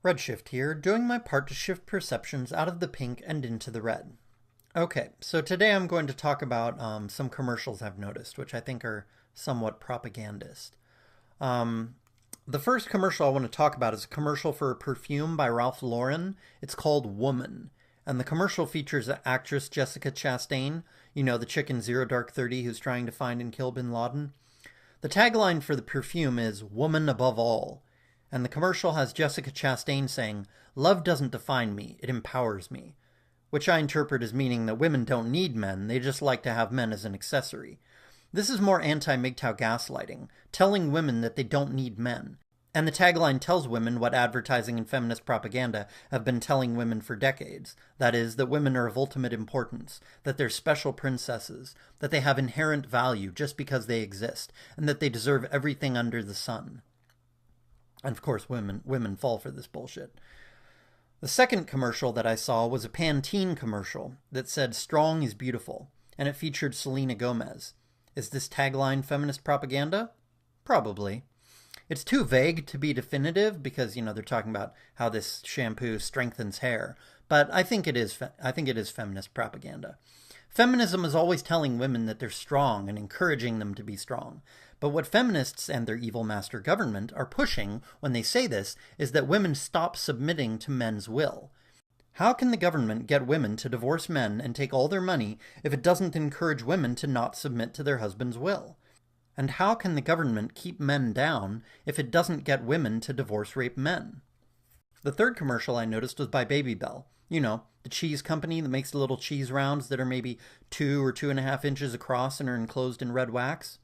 Redshift here, doing my part to shift perceptions out of the pink and into the red. Okay, so today I'm going to talk about some commercials I've noticed, which I think are somewhat propagandist. The first commercial I want to talk about is a commercial for a perfume by Ralph Lauren. It's called Woman. And the commercial features actress Jessica Chastain, you know, the chick in Zero Dark 30 who's trying to find and kill bin Laden. The tagline for the perfume is "Woman above all." And the commercial has Jessica Chastain saying, "Love doesn't define me, it empowers me." Which I interpret as meaning that women don't need men, they just like to have men as an accessory. This is more anti-mgtow gaslighting, telling women that they don't need men. And the tagline tells women what advertising and feminist propaganda have been telling women for decades. That is, that women are of ultimate importance, that they're special princesses, that they have inherent value just because they exist, and that they deserve everything under the sun. And of course, women fall for this bullshit. The second commercial that I saw was a Pantene commercial that said "Strong is beautiful," and it featured Selena Gomez. Is this tagline feminist propaganda? Probably. It's too vague to be definitive because, you know, they're talking about how this shampoo strengthens hair. But I think it is feminist propaganda. Feminism is always telling women that they're strong and encouraging them to be strong. But what feminists and their evil master government are pushing when they say this is that women stop submitting to men's will. How can the government get women to divorce men and take all their money if it doesn't encourage women to not submit to their husband's will? And how can the government keep men down if it doesn't get women to divorce rape men? The third commercial I noticed was by Baby Bell. You know, the cheese company that makes the little cheese rounds that are maybe 2 or 2.5 inches across and are enclosed in red wax.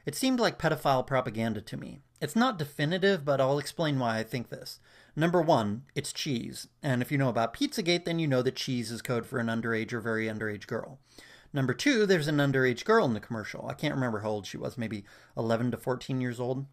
It seemed like pedophile propaganda to me. It's not definitive, but I'll explain why I think this. Number one, it's cheese. And if you know about Pizzagate, then you know that cheese is code for an underage or very underage girl. Number two, there's an underage girl in the commercial. I can't remember how old she was, maybe 11 to 14 years old.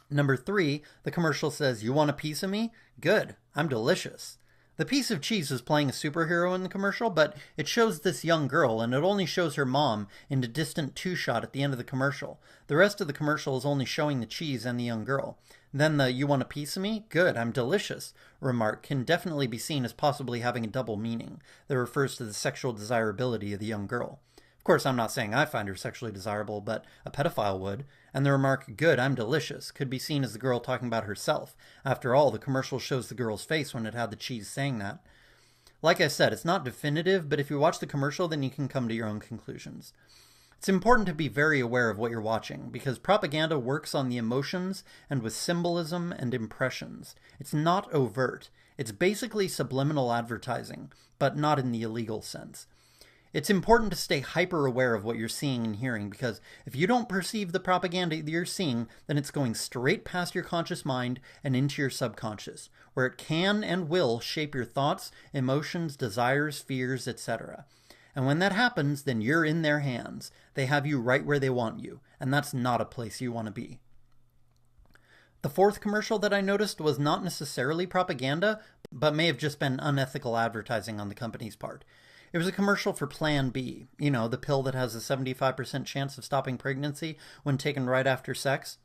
Number three, the commercial says, "You want a piece of me? Good, I'm delicious." The piece of cheese is playing a superhero in the commercial, but it shows this young girl, and it only shows her mom in a distant two-shot at the end of the commercial. The rest of the commercial is only showing the cheese and the young girl. Then the "you want a piece of me? Good, I'm delicious" remark can definitely be seen as possibly having a double meaning that refers to the sexual desirability of the young girl. Of course, I'm not saying I find her sexually desirable, but a pedophile would, and the remark "good, I'm delicious" could be seen as the girl talking about herself. After all, the commercial shows the girl's face when it had the cheese saying that. Like I said, it's not definitive, but if you watch the commercial, then you can come to your own conclusions. It's important to be very aware of what you're watching, because propaganda works on the emotions and with symbolism and impressions. It's not overt. It's basically subliminal advertising, but not in the illegal sense. It's important to stay hyper-aware of what you're seeing and hearing, because if you don't perceive the propaganda that you're seeing, then it's going straight past your conscious mind and into your subconscious, where it can and will shape your thoughts, emotions, desires, fears, etc. And when that happens, then you're in their hands. They have you right where they want you, and that's not a place you want to be. The fourth commercial that I noticed was not necessarily propaganda, but may have just been unethical advertising on the company's part. It was a commercial for Plan B, you know, the pill that has a 75% chance of stopping pregnancy when taken right after sex.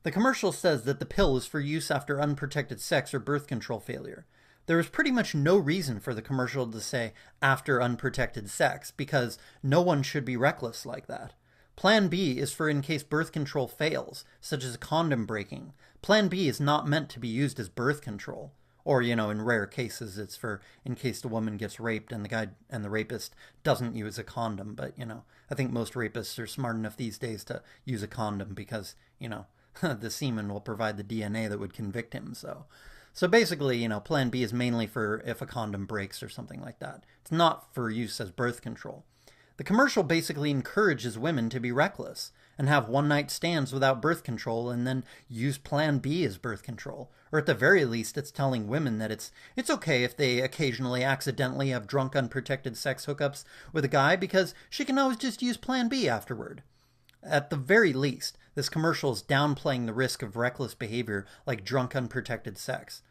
The commercial says that the pill is for use after unprotected sex or birth control failure. There is pretty much no reason for the commercial to say "after unprotected sex," because no one should be reckless like that. Plan B is for in case birth control fails, such as condom breaking. Plan B is not meant to be used as birth control. Or, you know, in rare cases, it's for in case the woman gets raped and the guy and the rapist doesn't use a condom. But, you know, I think most rapists are smart enough these days to use a condom because, you know, the semen will provide the DNA that would convict him. So basically, you know, Plan B is mainly for if a condom breaks or something like that. It's not for use as birth control. The commercial basically encourages women to be reckless and have one-night stands without birth control and then use Plan B as birth control. Or at the very least, it's telling women that it's okay if they occasionally accidentally have drunk unprotected sex hookups with a guy because she can always just use Plan B afterward. At the very least, this commercial is downplaying the risk of reckless behavior like drunk unprotected sex.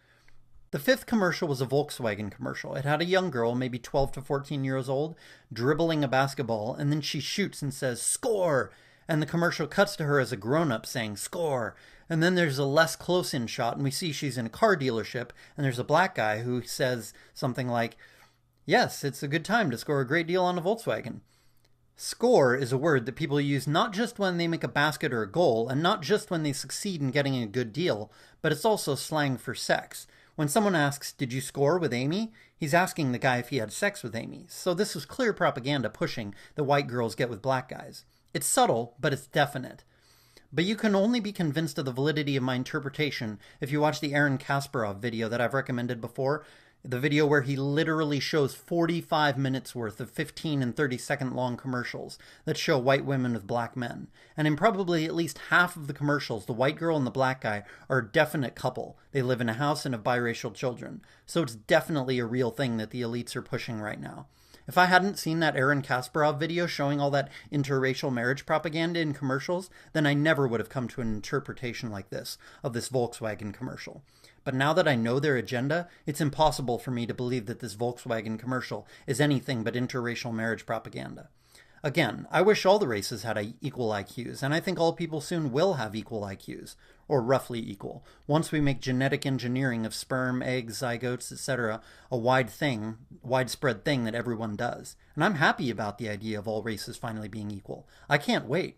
The fifth commercial was a Volkswagen commercial. It had a young girl, maybe 12 to 14 years old, dribbling a basketball, and then she shoots and says, "Score!" And the commercial cuts to her as a grown-up saying, "Score!" And then there's a less close-in shot, and we see she's in a car dealership, and there's a black guy who says something like, yes, it's a good time to score a great deal on a Volkswagen. Score is a word that people use not just when they make a basket or a goal, and not just when they succeed in getting a good deal, but it's also slang for sex. When someone asks, did you score with Amy? He's asking the guy if he had sex with Amy. So this was clear propaganda pushing that white girls get with black guys. It's subtle, but it's definite. But you can only be convinced of the validity of my interpretation if you watch the Aaron Kasparov video that I've recommended before. The video where he literally shows 45 minutes worth of 15 and 30-second long commercials that show white women with black men. And in probably at least half of the commercials, the white girl and the black guy are a definite couple. They live in a house and have biracial children. So it's definitely a real thing that the elites are pushing right now. If I hadn't seen that Aaron Kasparov video showing all that interracial marriage propaganda in commercials, then I never would have come to an interpretation like this of this Volkswagen commercial. But now that I know their agenda, it's impossible for me to believe that this Volkswagen commercial is anything but interracial marriage propaganda. Again, I wish all the races had equal IQs, and I think all people soon will have equal IQs, or roughly equal, once we make genetic engineering of sperm, eggs, zygotes, etc. a widespread thing that everyone does. And I'm happy about the idea of all races finally being equal. I can't wait.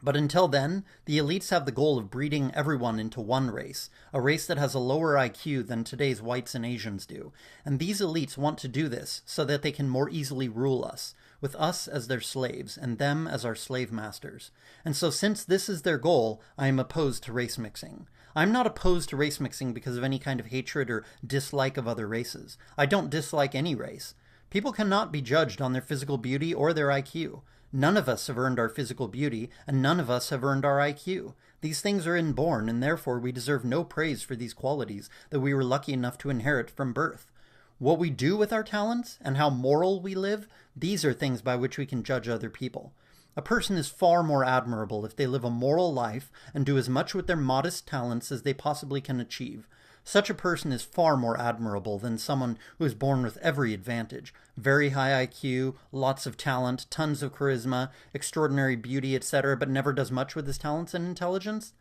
But until then, the elites have the goal of breeding everyone into one race, a race that has a lower IQ than today's whites and Asians do. And these elites want to do this so that they can more easily rule us, with us as their slaves and them as our slave masters. And so since this is their goal, I am opposed to race mixing. I'm not opposed to race mixing because of any kind of hatred or dislike of other races. I don't dislike any race. People cannot be judged on their physical beauty or their IQ. None of us have earned our physical beauty, and none of us have earned our IQ. These things are inborn, and therefore we deserve no praise for these qualities that we were lucky enough to inherit from birth. What we do with our talents, and how moral we live, these are things by which we can judge other people. A person is far more admirable if they live a moral life and do as much with their modest talents as they possibly can achieve. Such a person is far more admirable than someone who is born with every advantage. Very high IQ, lots of talent, tons of charisma, extraordinary beauty, etc., but never does much with his talents and intelligence.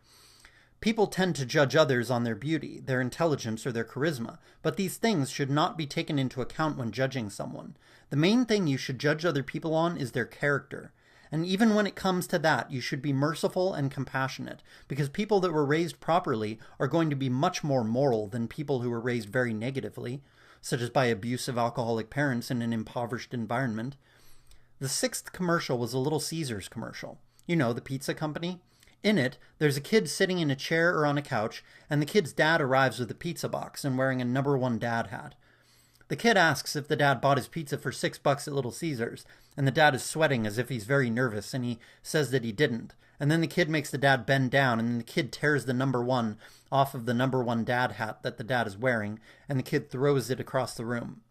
People tend to judge others on their beauty, their intelligence, or their charisma, but these things should not be taken into account when judging someone. The main thing you should judge other people on is their character. And even when it comes to that, you should be merciful and compassionate, because people that were raised properly are going to be much more moral than people who were raised very negatively, such as by abusive alcoholic parents in an impoverished environment. The 6th commercial was a Little Caesars commercial. You know, the pizza company. In it, there's a kid sitting in a chair or on a couch, and the kid's dad arrives with a pizza box and wearing a number 1 dad hat. The kid asks if the dad bought his pizza for $6 at Little Caesars, and the dad is sweating as if he's very nervous, and he says that he didn't. And then the kid makes the dad bend down, and then the kid tears the number 1 off of the number 1 dad hat that the dad is wearing, and the kid throws it across the room.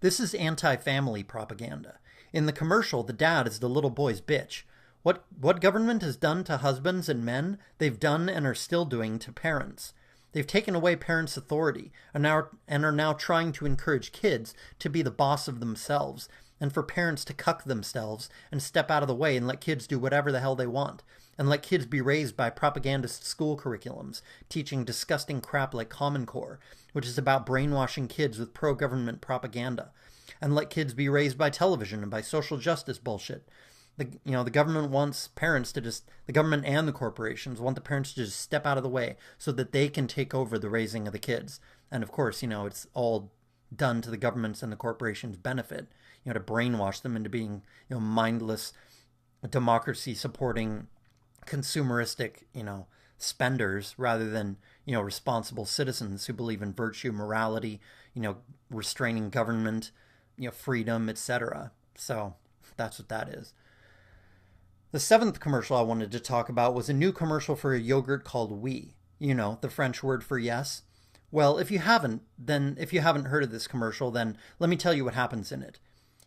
This is anti-family propaganda. In the commercial, the dad is the little boy's bitch. What government has done to husbands and men, they've done and are still doing to parents. They've taken away parents' authority and are now trying to encourage kids to be the boss of themselves, and for parents to cuck themselves and step out of the way and let kids do whatever the hell they want, and let kids be raised by propagandist school curriculums, teaching disgusting crap like Common Core, which is about brainwashing kids with pro-government propaganda, and let kids be raised by television and by social justice bullshit. The government wants parents to the government and the corporations want the parents to just step out of the way so that they can take over the raising of the kids. And of course, it's all done to the government's and the corporations' benefit, to brainwash them into being, mindless, democracy-supporting, consumeristic, spenders rather than, responsible citizens who believe in virtue, morality, restraining government, freedom, etc. So that's what that is. The 7th commercial I wanted to talk about was a new commercial for a yogurt called Oui. The French word for yes. Well, if you haven't heard of this commercial, then let me tell you what happens in it.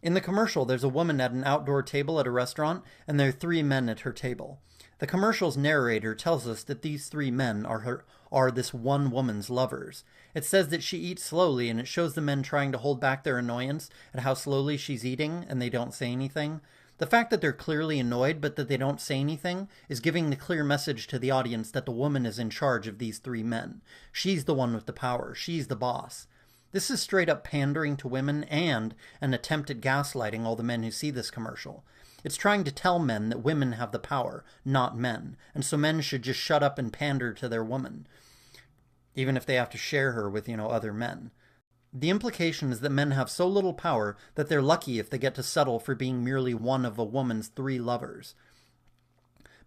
In the commercial, there's a woman at an outdoor table at a restaurant, and there are 3 men at her table. The commercial's narrator tells us that these 3 men are this one woman's lovers. It says that she eats slowly, and it shows the men trying to hold back their annoyance at how slowly she's eating, and they don't say anything. The fact that they're clearly annoyed but that they don't say anything is giving the clear message to the audience that the woman is in charge of these three men. She's the one with the power. She's the boss. This is straight up pandering to women and an attempt at gaslighting all the men who see this commercial. It's trying to tell men that women have the power, not men, and so men should just shut up and pander to their woman, even if they have to share her with, other men. The implication is that men have so little power that they're lucky if they get to settle for being merely one of a woman's three lovers.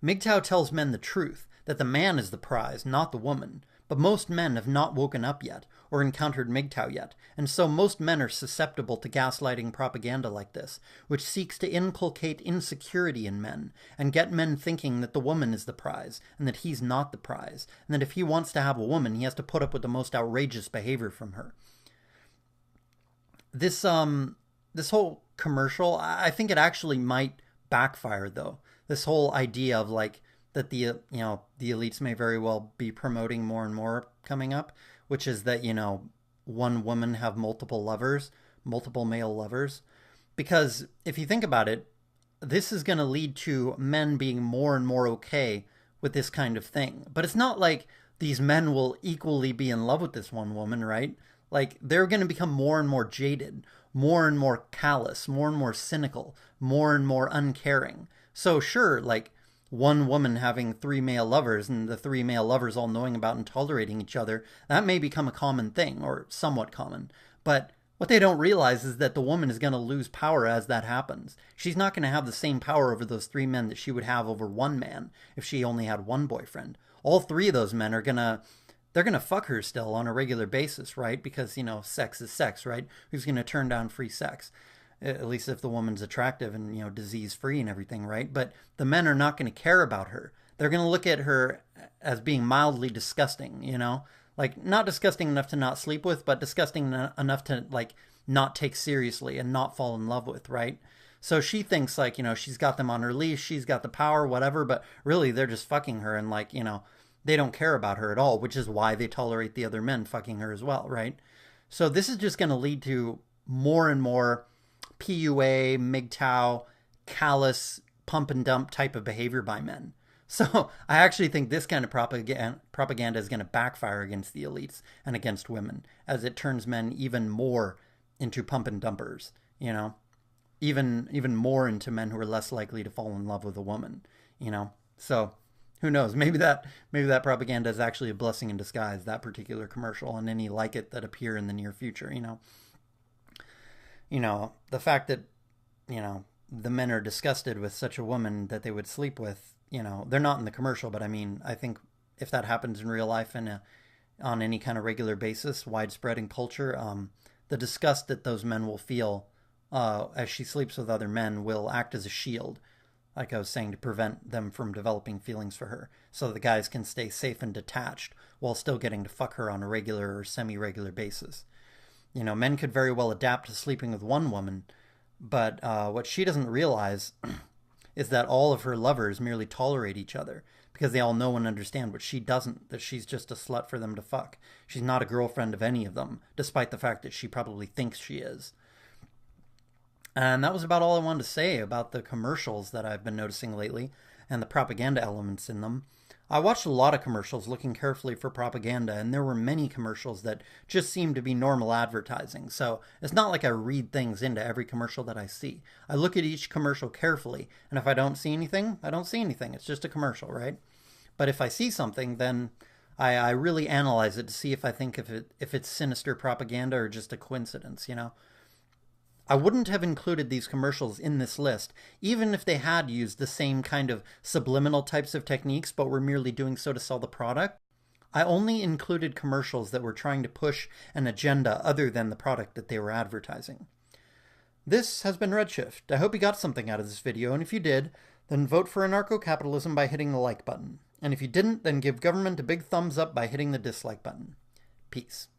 MGTow tells men the truth, that the man is the prize, not the woman. But most men have not woken up yet, or encountered MGTow yet, and so most men are susceptible to gaslighting propaganda like this, which seeks to inculcate insecurity in men, and get men thinking that the woman is the prize, and that he's not the prize, and that if he wants to have a woman, he has to put up with the most outrageous behavior from her. This whole commercial, I think it actually might backfire, though. This whole idea of that the elites may very well be promoting more and more coming up, which is that, one woman have multiple lovers, multiple male lovers. Because if you think about it, this is going to lead to men being more and more okay with this kind of thing. But it's not like these men will equally be in love with this one woman, right? They're going to become more and more jaded, more and more callous, more and more cynical, more and more uncaring. So sure, one woman having three male lovers and the three male lovers all knowing about and tolerating each other, that may become a common thing, or somewhat common. But what they don't realize is that the woman is going to lose power as that happens. She's not going to have the same power over those three men that she would have over one man if she only had one boyfriend. All three of those men are they're going to fuck her still on a regular basis, right? Because, sex is sex, right? Who's going to turn down free sex? At least if the woman's attractive and, disease-free and everything, right? But the men are not going to care about her. They're going to look at her as being mildly disgusting, not disgusting enough to not sleep with, but disgusting enough to, not take seriously and not fall in love with, right? So she thinks, she's got them on her leash, she's got the power, whatever, but really they're just fucking her and, they don't care about her at all, which is why they tolerate the other men fucking her as well, right? So this is just going to lead to more and more PUA, MGTow, callous, pump and dump type of behavior by men. So I actually think this kind of propaganda is going to backfire against the elites and against women, as it turns men even more into pump and dumpers, even more into men who are less likely to fall in love with a woman, So who knows? Maybe that propaganda is actually a blessing in disguise, that particular commercial, and any like it that appear in the near future, the fact that, the men are disgusted with such a woman that they would sleep with, they're not in the commercial, but I think if that happens in real life and on any kind of regular basis, widespread in culture, the disgust that those men will feel as she sleeps with other men will act as a shield, like I was saying, to prevent them from developing feelings for her, so the guys can stay safe and detached while still getting to fuck her on a regular or semi-regular basis. Men could very well adapt to sleeping with one woman, but what she doesn't realize is that all of her lovers merely tolerate each other because they all know and understand what she doesn't, that she's just a slut for them to fuck. She's not a girlfriend of any of them, despite the fact that she probably thinks she is. And that was about all I wanted to say about the commercials that I've been noticing lately and the propaganda elements in them. I watched a lot of commercials looking carefully for propaganda, and there were many commercials that just seemed to be normal advertising. So it's not like I read things into every commercial that I see. I look at each commercial carefully, and if I don't see anything, I don't see anything. It's just a commercial, right? But if I see something, then I really analyze it to see if I think if it's sinister propaganda or just a coincidence, I wouldn't have included these commercials in this list, even if they had used the same kind of subliminal types of techniques, but were merely doing so to sell the product. I only included commercials that were trying to push an agenda other than the product that they were advertising. This has been Redshift. I hope you got something out of this video, and if you did, then vote for anarcho-capitalism by hitting the like button. And if you didn't, then give government a big thumbs up by hitting the dislike button. Peace.